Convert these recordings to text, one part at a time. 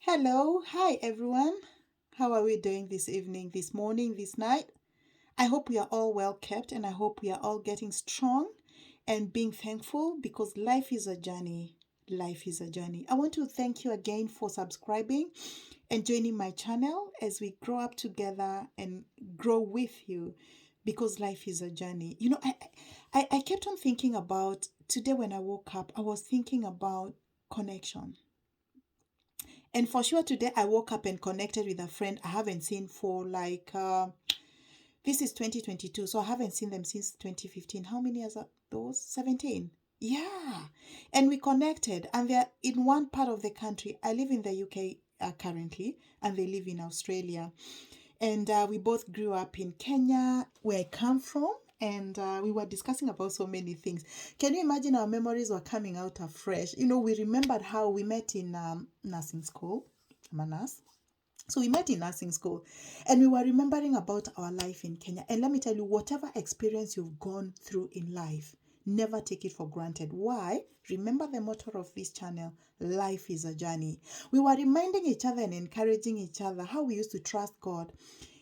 Hello, hi everyone. How are we doing this evening, this morning, this night? I hope we are all well kept and I hope we are all getting strong and being thankful because life is a journey. Life is a journey. I want to thank you again for subscribing and joining my channel as we grow up together and grow with you because life is a journey. I kept on thinking about today when I woke up, I was thinking about connection. And for sure, today I woke up and connected with a friend I haven't seen for this is 2022, so I haven't seen them since 2015. How many years are those? 17. Yeah. And we connected, and they're in one part of the country. I live in the UK currently, and they live in Australia. And we both grew up in Kenya, where I come from. And we were discussing about so many things. Can you imagine our memories were coming out afresh? We remembered how we met in nursing school. I'm a nurse. So we met in nursing school and we were remembering about our life in Kenya. And let me tell you, whatever experience you've gone through in life, never take it for granted. Why? Remember the motto of this channel, life is a journey. We were reminding each other and encouraging each other how we used to trust God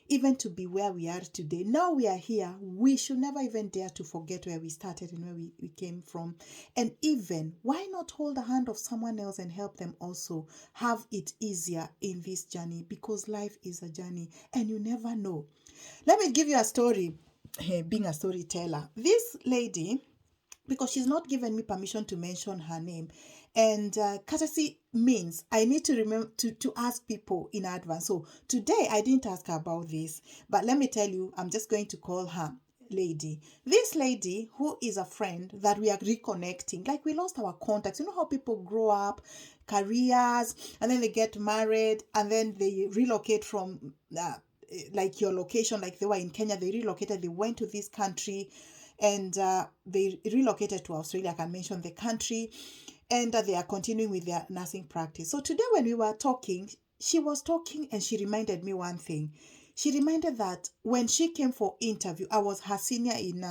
even to be where we are today. Now we are here. We should never even dare to forget where we started and where we came from. And even, why not hold the hand of someone else and help them also have it easier in this journey? Because life is a journey and you never know. Let me give you a story, being a storyteller. This lady, because she's not given me permission to mention her name. And courtesy means I need to remember to ask people in advance. So today I didn't ask her about this, but let me tell you, I'm just going to call her lady. This lady who is a friend that we are reconnecting, like we lost our contacts. You know how people grow up, careers, and then they get married, and then they relocate from like your location, like they were in Kenya, they relocated, they went to this country and they relocated to Australia. I can mention the country, and they are continuing with their nursing practice. So today, when we were talking, she was talking and she reminded me one thing. She reminded that when she came for interview, I was her senior in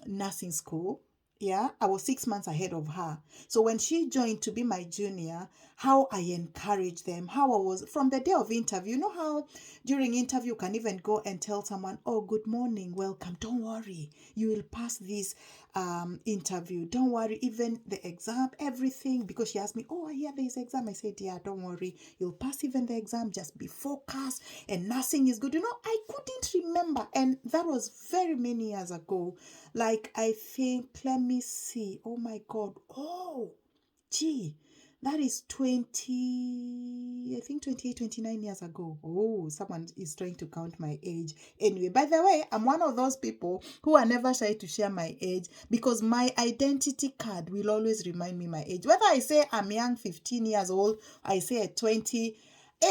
nursing school. Yeah, I was 6 months ahead of her. So when she joined to be my junior, how I encouraged them, how I was from the day of interview. You know how during interview you can even go and tell someone, "Oh, good morning, welcome. Don't worry, you will pass this interview. Don't worry, even the exam, everything." Because she asked me, "Oh, I hear there is exam." I said, "Yeah, don't worry, you'll pass even the exam. Just be focused, and nursing is good." I couldn't remember, and that was very many years ago. Like I think, let me see. Oh my God. Oh, gee, that is 20, I think 28, 29 years ago. Oh, someone is trying to count my age. Anyway, by the way, I'm one of those people who are never shy to share my age because my identity card will always remind me my age. Whether I say I'm young, 15 years old, I say at 20,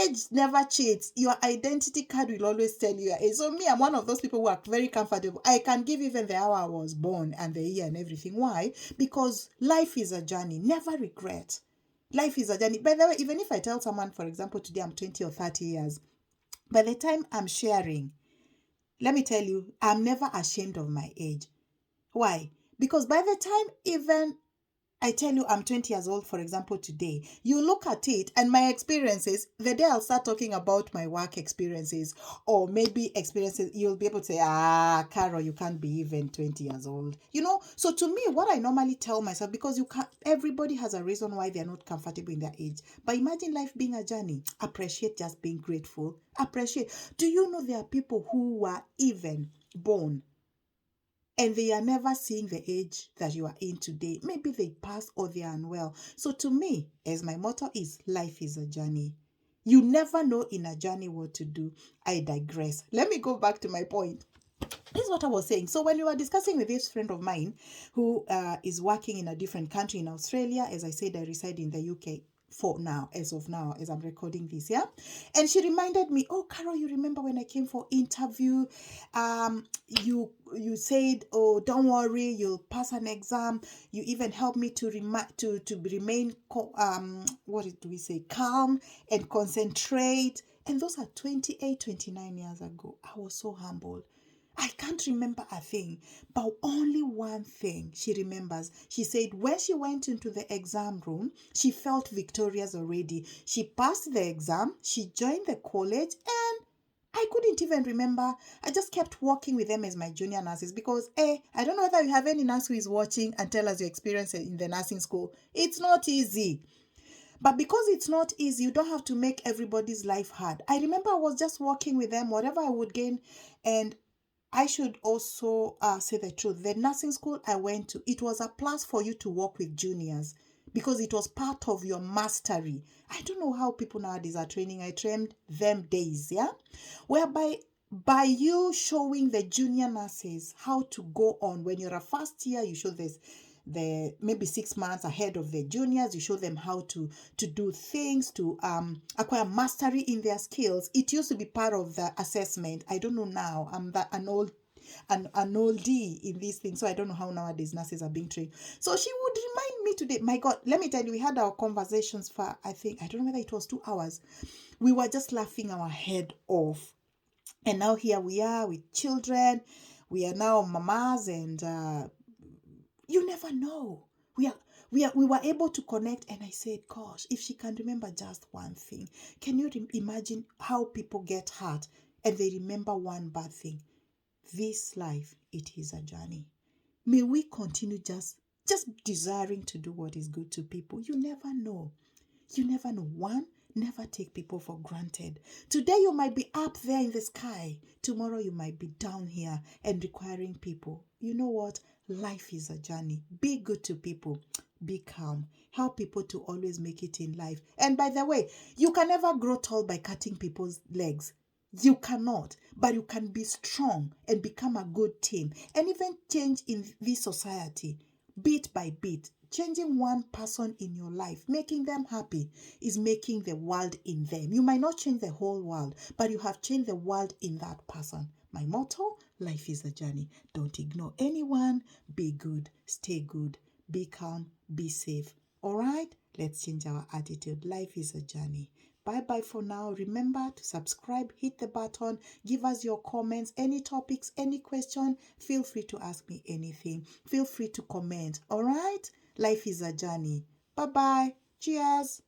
age never cheats. Your identity card will always tell you your age. So me, I'm one of those people who are very comfortable. I can give even the hour I was born and the year and everything. Why? Because life is a journey. Never regret. Life is a journey. By the way, even if I tell someone, for example, today I'm 20 or 30 years, by the time I'm sharing, let me tell you, I'm never ashamed of my age. Why? Because by the time even I tell you I'm 20 years old, for example, today, you look at it and my experiences, the day I'll start talking about my work experiences or maybe experiences, you'll be able to say, Carol, you can't be even 20 years old. So to me, what I normally tell myself, because everybody has a reason why they're not comfortable in their age. But imagine life being a journey. Appreciate just being grateful. Appreciate. Do you know there are people who were even born and they are never seeing the age that you are in today? Maybe they passed or they are unwell. So to me, as my motto is, life is a journey. You never know in a journey what to do. I digress. Let me go back to my point. This is what I was saying. So when we were discussing with this friend of mine who is working in a different country in Australia, as I said, I reside in the UK for now, as of now, as I'm recording this, yeah. And she reminded me, "Oh, Carol, you remember when I came for interview? You said, oh, don't worry, you'll pass an exam. You even helped me to remain what do we say, calm and concentrate." And those are 28, 29 years ago. I was so humbled. I can't remember a thing, but only one thing she remembers. She said when she went into the exam room, she felt victorious already. She passed the exam, she joined the college, and I couldn't even remember. I just kept working with them as my junior nurses because, I don't know whether you have any nurse who is watching and tell us your experience in the nursing school. It's not easy. But because it's not easy, you don't have to make everybody's life hard. I remember I was just working with them, whatever I would gain, and I should also say the truth. The nursing school I went to, it was a plus for you to work with juniors because it was part of your mastery. I don't know how people nowadays are training. I trained them days, yeah? Whereby by you showing the junior nurses how to go on, when you're a first year, you show this the maybe 6 months ahead of the juniors, you show them how to do things, to acquire mastery in their skills. It used to be part of the assessment. I don't know now. I'm that an oldie in these things, so I don't know how nowadays nurses are being trained. So she would remind me today. My God, let me tell you, we had our conversations for, I think, I don't know whether it was 2 hours. We were just laughing our head off. And now here we are with children. We are now mamas, and you never know. We were able to connect, and I said, gosh, if she can remember just one thing, can you imagine how people get hurt and they remember one bad thing? This life, it is a journey. May we continue just desiring to do what is good to people. You never know. You never know. One, never take people for granted. Today you might be up there in the sky. Tomorrow you might be down here and requiring people. You know what? Life is a journey. Be good to people. Be calm. Help people to always make it in life. And by the way, you can never grow tall by cutting people's legs. You cannot, but you can be strong and become a good team and even change in this society bit by bit. Changing one person in your life, making them happy, is making the world in them. You might not change the whole world, but you have changed the world in that person. My motto: life is a journey. Don't ignore anyone. Be good, stay good, be calm, be safe. All right? Let's change our attitude. Life is a journey. Bye bye for now. Remember to subscribe, hit the button, give us your comments, any topics, any question. Feel free to ask me anything. Feel free to comment. All right? Life is a journey. Bye bye. Cheers.